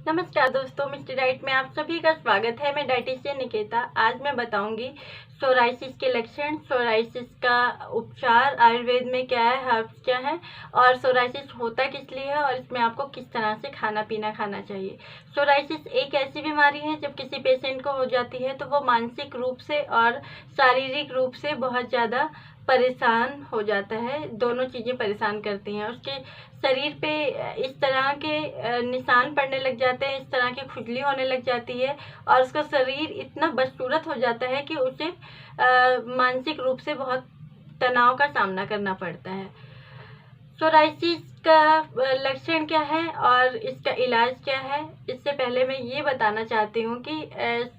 नमस्कार दोस्तों, mister diet में आप सभी का स्वागत है। मैं डाइटिशियन निकेता। आज मैं बताऊंगी सोराइसिस के लक्षण, सोराइसिस का उपचार आयुर्वेद में क्या है, हर्ब्स क्या है और सोराइसिस होता किस लिए है और इसमें आपको किस तरह से खाना पीना खाना चाहिए। सोराइसिस एक ऐसी बीमारी है जब किसी पेशेंट को हो जाती है तो वो मानसिक रूप से और शारीरिक रूप से बहुत ज़्यादा परेशान हो जाता है। दोनों चीज़ें परेशान करती हैं। उसके शरीर पे इस तरह के निशान पड़ने लग जाते हैं, इस तरह की खुजली होने लग जाती है और उसका शरीर इतना बदसूरत हो जाता है कि उसे मानसिक रूप से बहुत तनाव का सामना करना पड़ता है। सोराइसिस का लक्षण क्या है और इसका इलाज क्या है, इससे पहले मैं ये बताना चाहती हूँ कि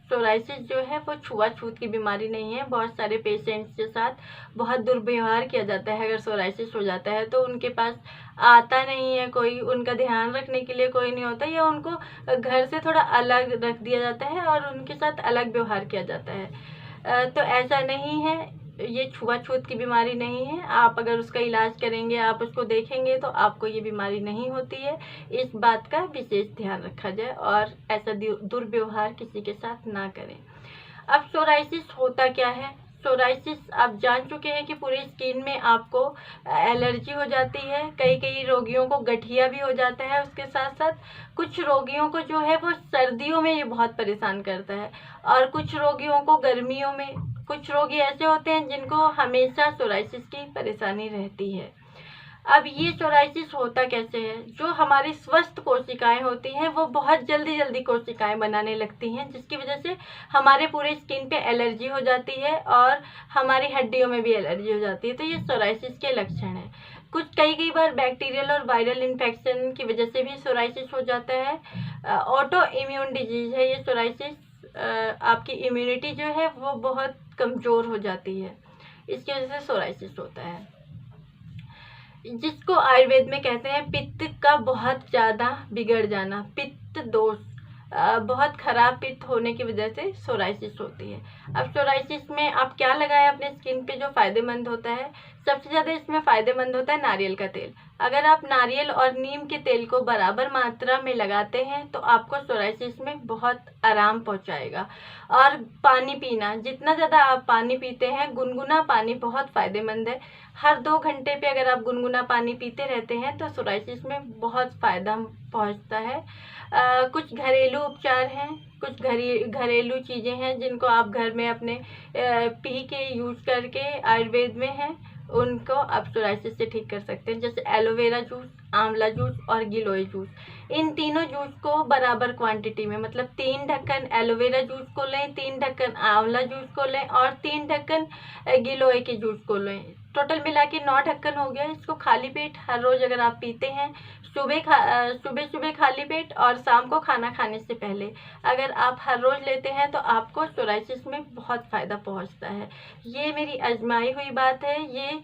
सोराइसिस जो है वो छुआछूत की बीमारी नहीं है। बहुत सारे पेशेंट्स के साथ बहुत दुर्व्यवहार किया जाता है। अगर सोराइसिस हो जाता है तो उनके पास आता नहीं है कोई, उनका ध्यान रखने के लिए कोई नहीं होता, या उनको घर से थोड़ा अलग रख दिया जाता है और उनके साथ अलग व्यवहार किया जाता है। तो ऐसा नहीं है, ये छुआछूत की बीमारी नहीं है। आप अगर उसका इलाज करेंगे, आप उसको देखेंगे तो आपको ये बीमारी नहीं होती है। इस बात का विशेष ध्यान रखा जाए और ऐसा दुर्व्यवहार किसी के साथ ना करें। अब सोराइसिस होता क्या है? सोराइसिस आप जान चुके हैं कि पूरी स्किन में आपको एलर्जी हो जाती है। कई कई रोगियों को गठिया भी हो जाता है। उसके साथ साथ कुछ रोगियों को जो है वो सर्दियों में ये बहुत परेशान करता है और कुछ रोगियों को गर्मियों में। कुछ रोगी ऐसे होते हैं जिनको हमेशा सोराइसिस की परेशानी रहती है। अब ये सोराइसिस होता कैसे है? जो हमारी स्वस्थ कोशिकाएं होती हैं वो बहुत जल्दी जल्दी कोशिकाएं बनाने लगती हैं, जिसकी वजह से हमारे पूरे स्किन पे एलर्जी हो जाती है और हमारी हड्डियों में भी एलर्जी हो जाती है। तो ये सोराइसिस के लक्षण है। कई बार बैक्टीरियल और वायरल इन्फेक्शन की वजह से भी सोराइसिस हो जाता है। ऑटो इम्यून डिजीज है ये सोराइसिस। आपकी इम्यूनिटी जो है वो बहुत कमज़ोर हो जाती है, इसकी वजह से सोराइसिस होता है, जिसको आयुर्वेद में कहते हैं पित्त का बहुत ज़्यादा बिगड़ जाना, पित्त दोष। बहुत खराब पित्त होने की वजह से सोराइसिस होती है। अब सोराइसिस में आप क्या लगाएं अपने स्किन पे जो फायदेमंद होता है? सबसे ज़्यादा इसमें फ़ायदेमंद होता है नारियल का तेल। अगर आप नारियल और नीम के तेल को बराबर मात्रा में लगाते हैं तो आपको सोराइसिस में बहुत आराम पहुंचाएगा। और पानी पीना, जितना ज़्यादा आप पानी पीते हैं, गुनगुना पानी बहुत फ़ायदेमंद है। हर 2 घंटे पे अगर आप गुनगुना पानी पीते रहते हैं तो सोराइसिस में बहुत फ़ायदा पहुंचता है। कुछ घरेलू उपचार हैं, कुछ घरेलू चीज़ें हैं जिनको आप घर में अपने पी के यूज़ करके, आयुर्वेद में हैं, उनको आप सोराइसिस से ठीक कर सकते हैं। जैसे एलोवेरा जूस, आंवला जूस और गिलोय जूस। इन तीनों जूस को बराबर क्वांटिटी में, मतलब 3 ढक्कन एलोवेरा जूस को लें, 3 ढक्कन आंवला जूस को लें और 3 ढक्कन गिलोय के जूस को लें। टोटल मिला के 9 ढक्कन हो गया। इसको खाली पेट हर रोज़ अगर आप पीते हैं, सुबह सुबह खाली पेट और शाम को खाना खाने से पहले अगर आप हर रोज़ लेते हैं तो आपको सोराइसिस में बहुत फ़ायदा पहुंचता है। ये मेरी आजमाई हुई बात है। ये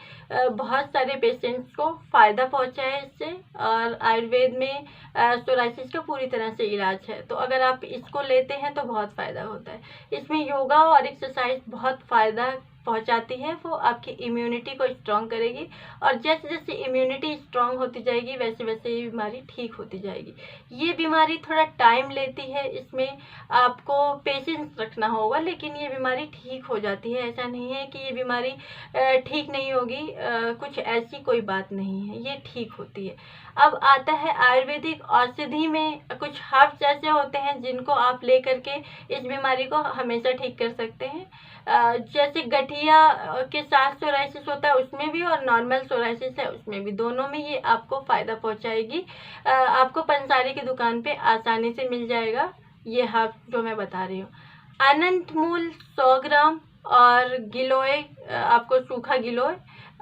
बहुत सारे पेशेंट्स को फ़ायदा पहुंचा है इससे, और आयुर्वेद में सोराइसिस का पूरी तरह से इलाज है। तो अगर आप इसको लेते हैं तो बहुत फ़ायदा होता है। इसमें योगा और एक्सरसाइज बहुत फ़ायदा पहुंचाती है। वो आपकी इम्यूनिटी को स्ट्रॉन्ग करेगी और जैसे जैसे इम्यूनिटी स्ट्रॉन्ग होती जाएगी वैसे वैसे ये बीमारी ठीक होती जाएगी। ये बीमारी थोड़ा टाइम लेती है, इसमें आपको पेशेंस रखना होगा, लेकिन ये बीमारी ठीक हो जाती है। ऐसा नहीं है कि ये बीमारी ठीक नहीं होगी, कुछ ऐसी कोई बात नहीं है, ये ठीक होती है। अब आता है आयुर्वेदिक औषधि में कुछ हर्ब्स ऐसे होते हैं जिनको आप ले करके इस बीमारी को हमेशा ठीक कर सकते हैं। जैसे गठिया के साथ सोराइसिस होता है उसमें भी, और नॉर्मल सोराइसिस है उसमें भी, दोनों में ये आपको फ़ायदा पहुंचाएगी। आपको पंसारी की दुकान पे आसानी से मिल जाएगा ये हर्ब जो मैं बता रही हूँ। अनंत मूल 100 ग्राम और गिलोय, आपको सूखा गिलोय,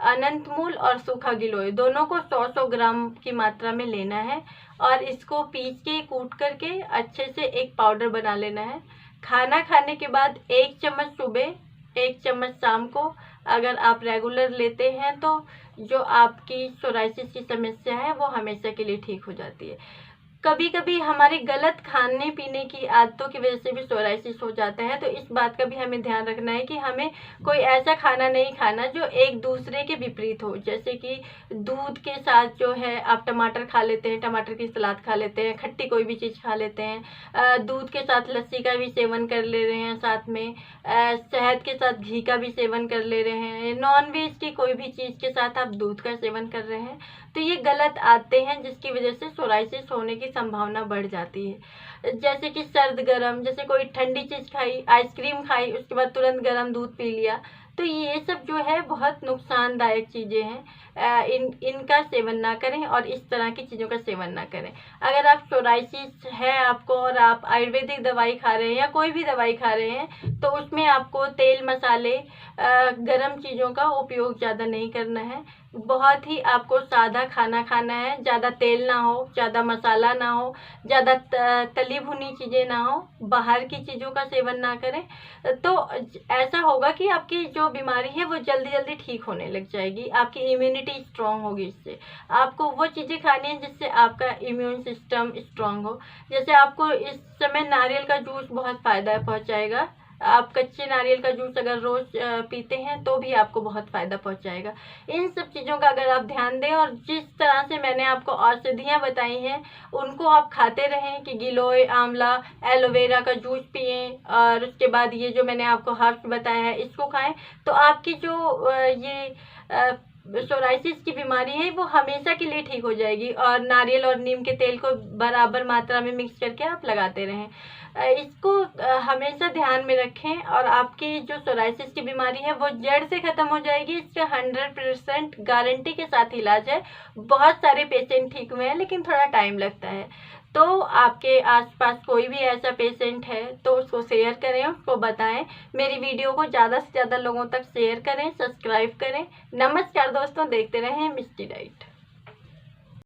अनंत मूल और सूखा गिलोय दोनों को 100-100 ग्राम की मात्रा में लेना है और इसको पीस के कूट करके अच्छे से एक पाउडर बना लेना है। खाना खाने के बाद 1 चम्मच सुबह, 1 चम्मच शाम को अगर आप रेगुलर लेते हैं तो जो आपकी सोराइसिस की समस्या है वो हमेशा के लिए ठीक हो जाती है। कभी कभी हमारे गलत खाने पीने की आदतों की वजह से भी सोराइसिस हो जाता है। तो इस बात का भी हमें ध्यान रखना है कि हमें कोई ऐसा खाना नहीं खाना जो एक दूसरे के विपरीत हो। जैसे कि दूध के साथ जो है आप टमाटर खा लेते हैं, टमाटर की सलाद खा लेते हैं, खट्टी कोई भी चीज़ खा लेते हैं, दूध के साथ लस्सी का भी सेवन कर ले रहे हैं, साथ में शहद के साथ घी का भी सेवन कर ले रहे हैं, नॉन वेज की कोई भी चीज़ के साथ आप दूध का सेवन कर रहे हैं, तो ये गलत आदतें हैं जिसकी वजह से सोराइसिस होने की संभावना बढ़ जाती है। जैसे कि सर्द गर्म, जैसे कोई ठंडी चीज़ खाई, आइसक्रीम खाई, उसके बाद तुरंत गर्म दूध पी लिया, तो ये सब जो है बहुत नुकसानदायक चीज़ें हैं। इनका सेवन ना करें और इस तरह की चीज़ों का सेवन ना करें। अगर आप सोराइसिस है आपको और आप आयुर्वेदिक दवाई खा रहे हैं या कोई भी दवाई खा रहे हैं, तो उसमें आपको तेल मसाले गरम चीज़ों का उपयोग ज़्यादा नहीं करना है। बहुत ही आपको सादा खाना खाना है, ज़्यादा तेल ना हो, ज़्यादा मसाला ना हो, ज़्यादा तली भुनी चीज़ें ना हो, बाहर की चीज़ों का सेवन ना करें। तो ऐसा होगा कि आपकी जो बीमारी है वो जल्दी जल्दी ठीक होने लग जाएगी, आपकी इम्यूनिटी स्ट्रांग होगी। इससे आपको वो चीज़ें खानी है जिससे आपका इम्यून सिस्टम स्ट्रांग हो। जैसे आपको इस समय नारियल का जूस बहुत फ़ायदा पहुंचाएगा। आप कच्चे नारियल का जूस अगर रोज पीते हैं तो भी आपको बहुत फ़ायदा पहुंचाएगा। इन सब चीज़ों का अगर आप ध्यान दें और जिस तरह से मैंने आपको औषधियाँ बताई हैं उनको आप खाते रहें कि गिलोय, आंवला, एलोवेरा का जूस पिएं, और उसके बाद ये जो मैंने आपको हर्ब्स बताया है इसको खाएं, तो आपकी जो ये सोराइसिस की बीमारी है वो हमेशा के लिए ठीक हो जाएगी। और नारियल और नीम के तेल को बराबर मात्रा में मिक्स करके आप लगाते रहें। इसको हमेशा ध्यान में रखें और आपकी जो सोराइसिस की बीमारी है वो जड़ से ख़त्म हो जाएगी। इसका 100% गारंटी के साथ इलाज है। बहुत सारे पेशेंट ठीक हुए हैं लेकिन थोड़ा टाइम लगता है। तो आपके आसपास कोई भी ऐसा पेशेंट है तो उसको शेयर करें, उसको बताएं। मेरी वीडियो को ज़्यादा से ज़्यादा लोगों तक शेयर करें, सब्सक्राइब करें। नमस्कार दोस्तों, देखते रहें मिस्टी डाइट।